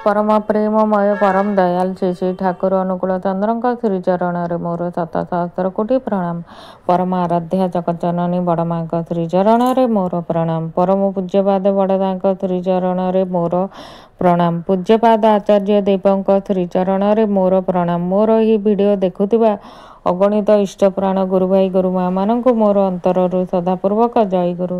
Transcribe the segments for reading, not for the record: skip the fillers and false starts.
परम प्रेममय परम दयाल श्री श्री ठाकुर अनुकूल चंद्र श्रीचरण मोर शत सहस्र कोटि प्रणाम। परम आराध्या जगज्जननी बड़मा श्रीचरण मोर प्रणाम। परम पूज्यपाद बड़दा श्रीचरण मोर प्रणाम। पूज्यपाद आचार्य देव श्रीचरण मोर प्रणाम। मोर ही वीडियो देखुवा अगणित इष्ट प्राण गुरु भाई गुरु माँ मानक मोर अंतरु श्रद्धापूर्वक जय गुरु।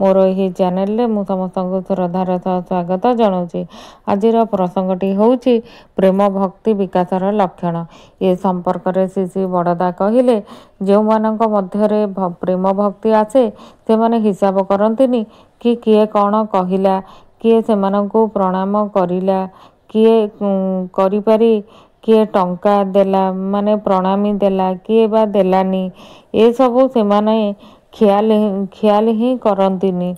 मोर यही चैनल मु समस्त श्रद्धार सह स्वागत जनाऊँगी। आज प्रसंगटी होउछि प्रेम भक्ति विकासर लक्षण। ये संपर्क में श्री श्री बड़दा कहले जो मानक मध्यरे प्रेम भक्ति आसे से माने हिसाब करंतिनी कि किए कौन कहिला, किए सेमानंकु प्रणाम करिला, किए करि पारि, किए टंका देला माने प्रणामी देला, किए बा देलानी, ए सबु से माने ख्याल ही करंतिनी।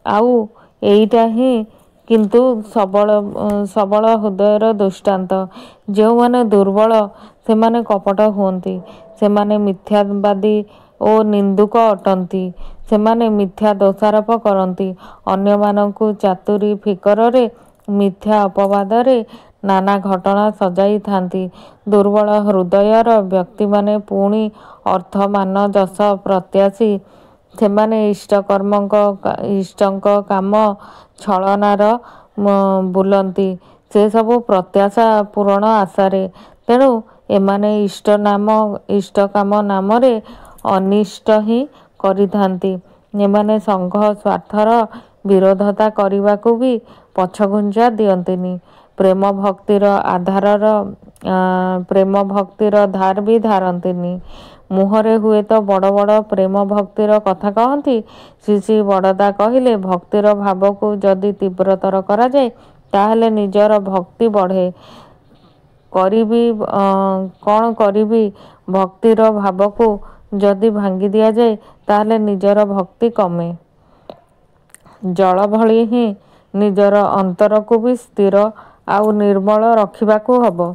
आउ एइटा ही किंतु सबल हृदयर दृष्टांत। जो माने दुर्बल से माने कपट हुअंती, से माने मिथ्यावादी ओ निंदुक अटंती, से माने मिथ्या दोषारोप करंती, अन्य मानंकु चातुरी फिकरे मिथ्या अपवादरे नाना घटना सजाई थांती। दुर्बल हृदयर व्यक्ति माने पुणी अर्थ मान जस प्रत्याशी, से माने इष्टंक काम छलनार बुलंती, से सबु प्रत्याशा पूरण आशारे। तेणु एमाने इष्ट काम नामरे अनिष्ट ही करिथांती। एमाने संघ स्वार्थर विरोधता करने भी पछघुंचा दियंतिनी। प्रेम भक्तिर धार भी धारंतिनी। मुहरे हुए तो बड़ बड़ प्रेम भक्तिर कथा कहती। श्री श्री बड़दा कहले भक्तिर भाव को जदि तीव्रतर करा जाए ताहले निजर भक्ति बढ़े। कौन करी भक्तिर भाव को जदि भांगी दिया जाए ताहले निजर भक्ति कमे। जल भली ही निजर अंतर को भी स्थिर आउ निर्मल रखिबाकू हबो।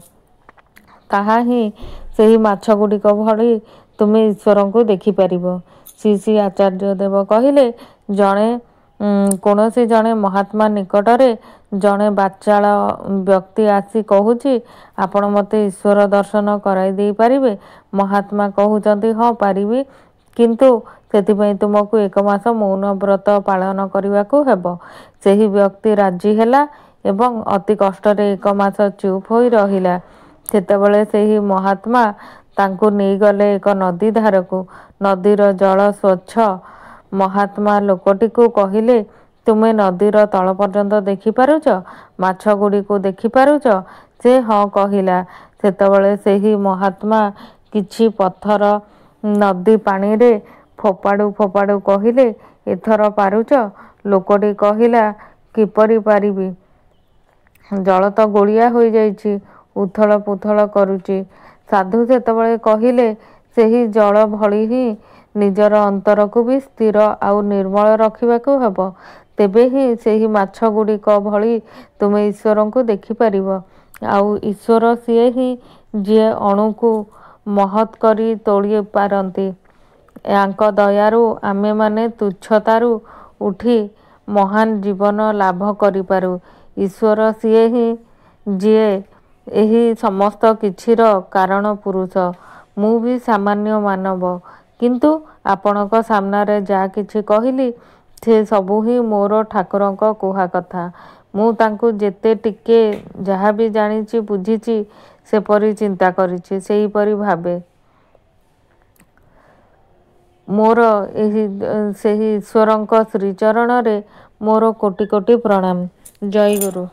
ताहा ही सही माछ गुड़िक भली तुमे ईश्वर को देखि परिबो। श्री श्री आचार्य देव कहले जणे कौनसी जणे महात्मा निकटरे जणे बाचाल व्यक्ति आसी कहूची आपण मते ईश्वर दर्शन कराई दे पारिबे। महात्मा कहउचंती हाँ पारिबी, किंतु सेथिपई तुमको एक मास मौन व्रत पालन करने हेबो। सेही व्यक्ति राजी हेला एवं अति कष्टरे एक मास चुप होई रहिला। सेतेबेले सेही महात्मा तांकु नहीं गले एक नदी धारकू। नदीर जल स्वच्छ। महात्मा लोकटी को कहले तुमे नदीर तल पर्यंत देखि पारुच, माछ गुड़ी को देखि पारुच? से हाँ कहिला। सेतेबेले सेही महात्मा किछि पत्थर नदी पानी रे फोपाड़ू फोपाड़ू कहले एथर पारुच? लोकटी कहिला किपरि पारिबी, जल तो गोलिया होई जाइछि, उथल पुथल करुची। साधु सेतेबेले कहले सेही जल भली ही निजर अंतर को भी स्थिर आउ निर्मल रखिबाकू हेबो। तेबे ही सेही माछ गुड़िक भली तुमे ईश्वर को देखि परिबो। आउ ईश्वर सिए ही जे अणु को महत् करी तोली पारंती। यांक दयारु आमे माने तुच्छतारु उठी महान जीवन लाभ करि पारु। ईश्वर सिए ही जे एही समस्त किछिर कारण पुरुष। मु भी सामान्य मानव, किंतु आपणक सामनारे जा किछि कहिली से सबु ही मोर ठाकुरंक कुहा कथा। मु तांकु जेते टिके जहा भी जानिछि बुझिछि सेपरि चिंता करिछि, सेही परि भाबे। मोर एही सेही ईश्वरंक श्रीचरण रे मोर कोटि कोटि प्रणाम। जय गुरु।